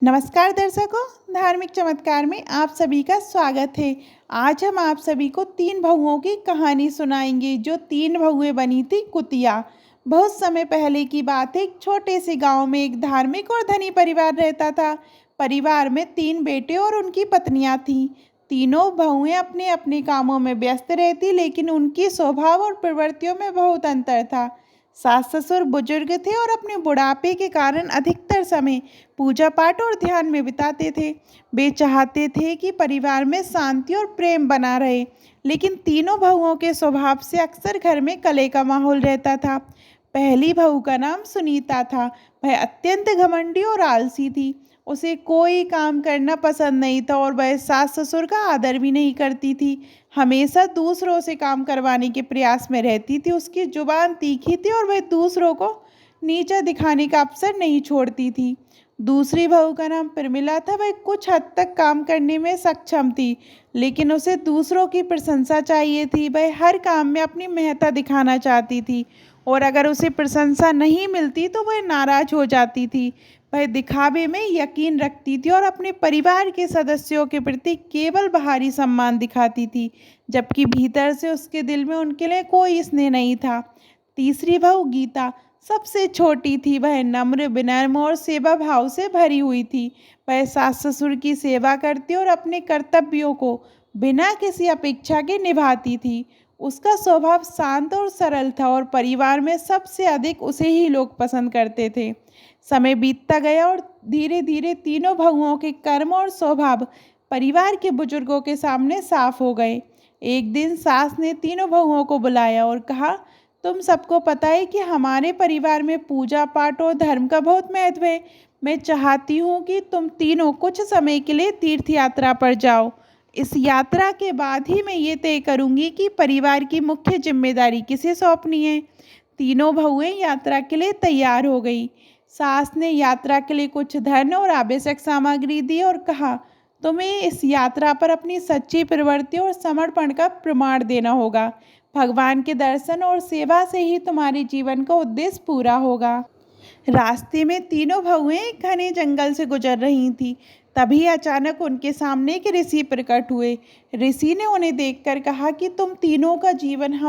नमस्कार दर्शकों, धार्मिक चमत्कार में आप सभी का स्वागत है। आज हम आप सभी को तीन बहुओं की कहानी सुनाएंगे जो तीन बहुएं बनी थी कुतिया। बहुत समय पहले की बात है। एक छोटे से गांव में एक धार्मिक और धनी परिवार रहता था। परिवार में तीन बेटे और उनकी पत्नियां थीं। तीनों बहुएं अपने अपने कामों में व्यस्त रहती, लेकिन उनकी स्वभाव और प्रवृत्तियों में बहुत अंतर था। सास ससुर बुजुर्ग थे और अपने बुढ़ापे के कारण अधिकतर समय पूजा पाठ और ध्यान में बिताते थे। वे चाहते थे कि परिवार में शांति और प्रेम बना रहे, लेकिन तीनों बहुओं के स्वभाव से अक्सर घर में कलह का माहौल रहता था। पहली बहू का नाम सुनीता था। वह अत्यंत घमंडी और आलसी थी। उसे कोई काम करना पसंद नहीं था और वह सास ससुर का आदर भी नहीं करती थी। हमेशा दूसरों से काम करवाने के प्रयास में रहती थी। उसकी जुबान तीखी थी और वह दूसरों को नीचा दिखाने का अवसर नहीं छोड़ती थी। दूसरी बहू का नाम प्रमिला था। वह कुछ हद तक काम करने में सक्षम थी, लेकिन उसे दूसरों की प्रशंसा चाहिए थी। वह हर काम में अपनी महत्ता दिखाना चाहती थी और अगर उसे प्रशंसा नहीं मिलती तो वह नाराज हो जाती थी। वह दिखावे में यकीन रखती थी और अपने परिवार के सदस्यों के प्रति केवल बाहरी सम्मान दिखाती थी, जबकि भीतर से उसके दिल में उनके लिए कोई स्नेह नहीं था। तीसरी बहू गीता सबसे छोटी थी। वह नम्र, विनम्र और सेवा भाव से भरी हुई थी। वह सास ससुर की सेवा करती और अपने कर्तव्यों को बिना किसी अपेक्षा के निभाती थी। उसका स्वभाव शांत और सरल था और परिवार में सबसे अधिक उसे ही लोग पसंद करते थे। समय बीतता गया और धीरे धीरे तीनों बहुओं के कर्म और स्वभाव परिवार के बुजुर्गों के सामने साफ हो गए। एक दिन सास ने तीनों बहुओं को बुलाया और कहा, तुम सबको पता है कि हमारे परिवार में पूजा पाठ और धर्म का बहुत महत्व है। मैं चाहती हूँ कि तुम तीनों कुछ समय के लिए तीर्थ यात्रा पर जाओ। इस यात्रा के बाद ही मैं ये तय करूँगी कि परिवार की मुख्य जिम्मेदारी किसे सौंपनी है। तीनों बहुएं यात्रा के लिए तैयार हो गई। सास ने यात्रा के लिए कुछ धन और आवश्यक सामग्री दी और कहा, तुम्हें इस यात्रा पर अपनी सच्ची प्रवृत्ति और समर्पण का प्रमाण देना होगा। भगवान के दर्शन और सेवा से ही तुम्हारे जीवन का उद्देश्य पूरा होगा। रास्ते में तीनों बहुएं एक घने जंगल से गुजर रही थीं। तभी अचानक उनके सामने एक ऋषि प्रकट हुए। ऋषि ने उन्हें देखकर कहा कि तुम तीनों का जीवन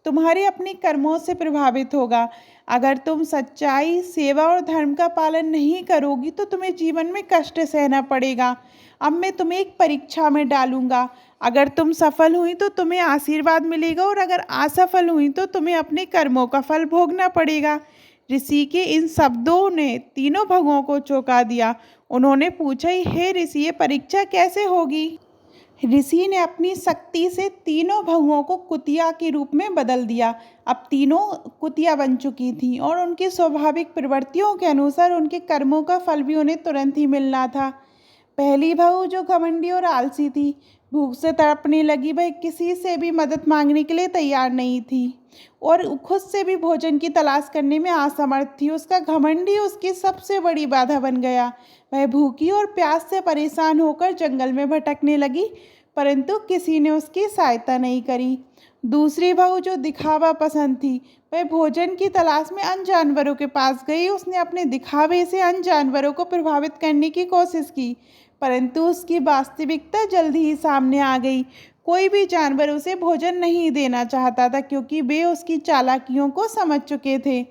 तुम्हारे अपने कर्मों से प्रभावित होगा। अगर तुम सच्चाई, सेवा और धर्म का पालन नहीं करोगी तो तुम्हें जीवन में कष्ट सहना पड़ेगा। अब मैं तुम्हें एक परीक्षा में डालूंगा। अगर तुम सफल हुई तो तुम्हें आशीर्वाद मिलेगा और अगर असफल हुई तो तुम्हें अपने कर्मों का फल भोगना पड़ेगा। ऋषि के इन शब्दों ने तीनों भगवों को चौंका दिया। उन्होंने पूछा, हे ऋषि, ये परीक्षा कैसे होगी? ऋषि ने अपनी शक्ति से तीनों बहुओं को कुतिया के रूप में बदल दिया। अब तीनों कुतिया बन चुकी थीं और उनकी स्वाभाविक प्रवृत्तियों के अनुसार उनके कर्मों का फल भी उन्हें तुरंत ही मिलना था। पहली बहू जो घमंडी और आलसी थी, भूख से तड़पने लगी। वह किसी से भी मदद मांगने के लिए तैयार नहीं थी और खुद से भी भोजन की तलाश करने में असमर्थ थी। उसका घमंड ही उसकी सबसे बड़ी बाधा बन गया। वह भूखी और प्यास से परेशान होकर जंगल में भटकने लगी, परंतु किसी ने उसकी सहायता नहीं करी। दूसरी बहू जो दिखावा पसंद थी, वह भोजन की तलाश में अन्य जानवरों के पास गई। उसने अपने दिखावे से अन्य जानवरों को प्रभावित करने की कोशिश की, परंतु उसकी वास्तविकता जल्दी ही सामने आ गई। कोई भी जानवर उसे भोजन नहीं देना चाहता था, क्योंकि वे उसकी चालाकियों को समझ चुके थे।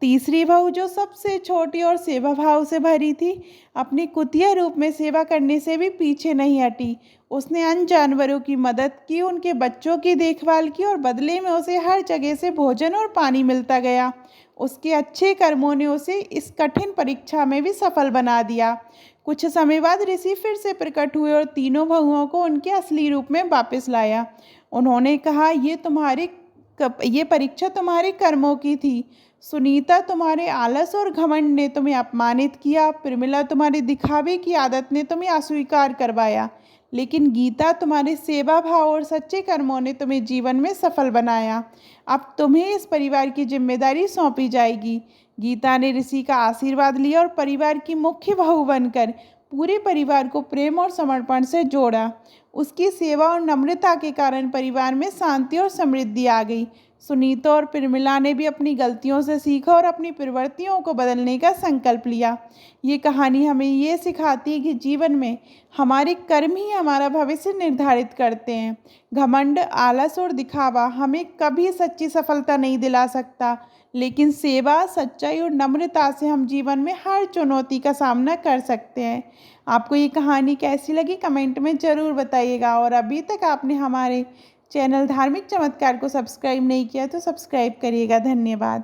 तीसरी बहू जो सबसे छोटी और सेवा भाव से भरी थी, अपनी कुतिया रूप में सेवा करने से भी पीछे नहीं हटी। उसने अन्य जानवरों की मदद की, उनके बच्चों की देखभाल की और बदले में उसे हर जगह से भोजन और पानी मिलता गया। उसके अच्छे कर्मों ने उसे इस कठिन परीक्षा में भी सफल बना दिया। कुछ समय बाद ऋषि फिर से प्रकट हुए और तीनों बहुओं को उनके असली रूप में वापस लाया। उन्होंने कहा, ये परीक्षा तुम्हारे कर्मों की थी। सुनीता, तुम्हारे आलस और घमंड ने तुम्हें अपमानित किया। प्रमिला, तुम्हारी दिखावे की आदत ने तुम्हें अस्वीकार करवाया। लेकिन गीता, तुम्हारे सेवा भाव और सच्चे कर्मों ने तुम्हें जीवन में सफल बनाया। अब तुम्हें इस परिवार की जिम्मेदारी सौंपी जाएगी। गीता ने ऋषि का आशीर्वाद लिया और परिवार की मुख्य बहू बनकर पूरे परिवार को प्रेम और समर्पण से जोड़ा। उसकी सेवा और नम्रता के कारण परिवार में शांति और समृद्धि आ गई। सुनीता और प्रमिला ने भी अपनी गलतियों से सीखा और अपनी प्रवृत्तियों को बदलने का संकल्प लिया। ये कहानी हमें ये सिखाती है कि जीवन में हमारे कर्म ही हमारा भविष्य निर्धारित करते हैं। घमंड, आलस और दिखावा हमें कभी सच्ची सफलता नहीं दिला सकता, लेकिन सेवा, सच्चाई और नम्रता से हम जीवन में हर चुनौती का सामना कर सकते हैं। आपको ये कहानी कैसी लगी कमेंट में ज़रूर बताइएगा, और अभी तक आपने हमारे चैनल धार्मिक चमत्कार को सब्सक्राइब नहीं किया तो सब्सक्राइब करिएगा। धन्यवाद।